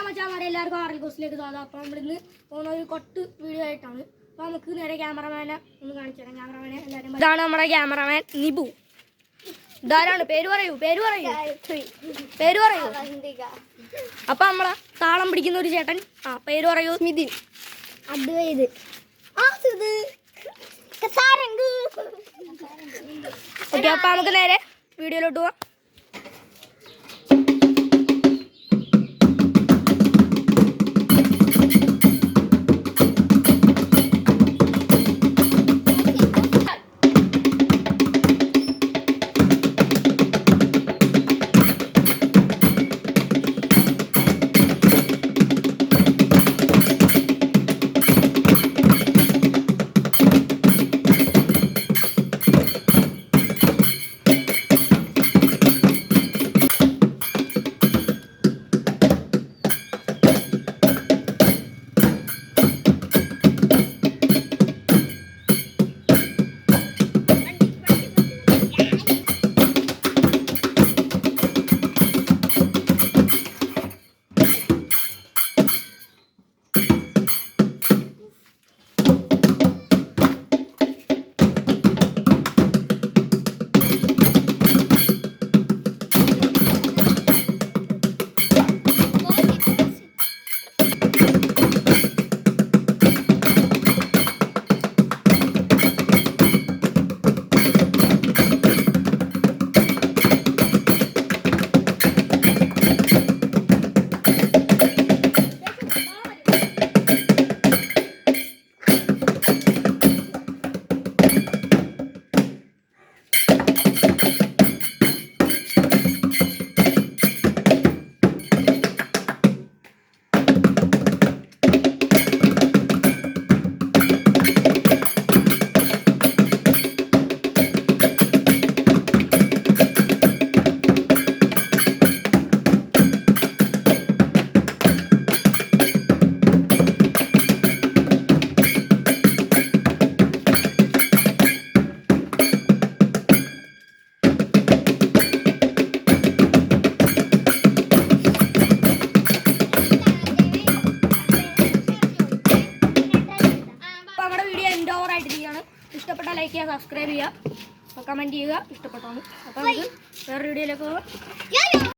മച്ചാമാരെ എല്ലാവർക്കും ആറൽ കോസിലേക്ക് സ്വാഗതം. അപ്പോൾ നമ്മളിന്ന് പോകുന്ന ഒരു കൊട്ട് വീഡിയോ ആയിട്ടാണ്. അപ്പോൾ നമുക്ക് നേരെ ക്യാമറമാനെ ഒന്ന് കാണിച്ചു തരാം. ക്യാമറമാനെ എല്ലാവരും ഇതാണ് നമ്മുടെ ക്യാമറമാൻ നിബു. ഇതാരാണ്? പേര് പറയൂ. അപ്പൊ നമ്മളെ താളം പിടിക്കുന്ന ഒരു ചേട്ടൻ. പേര് പറയൂ. സ്മിതിൻ. അദ്വൈത്. ഓക്കെ, അപ്പൊ നമുക്ക് നേരെ വീഡിയോയിലോട്ട് പോവാം. ഇഷ്ടപ്പെട്ട ലൈക്ക് ചെയ്യുക, സബ്സ്ക്രൈബ് ചെയ്യുക, കമൻറ്റ് ചെയ്യുക ഇഷ്ടപ്പെട്ടാണ്. അപ്പോൾ നമുക്ക് വേറെ വീഡിയോയിലേക്ക് പോകാം.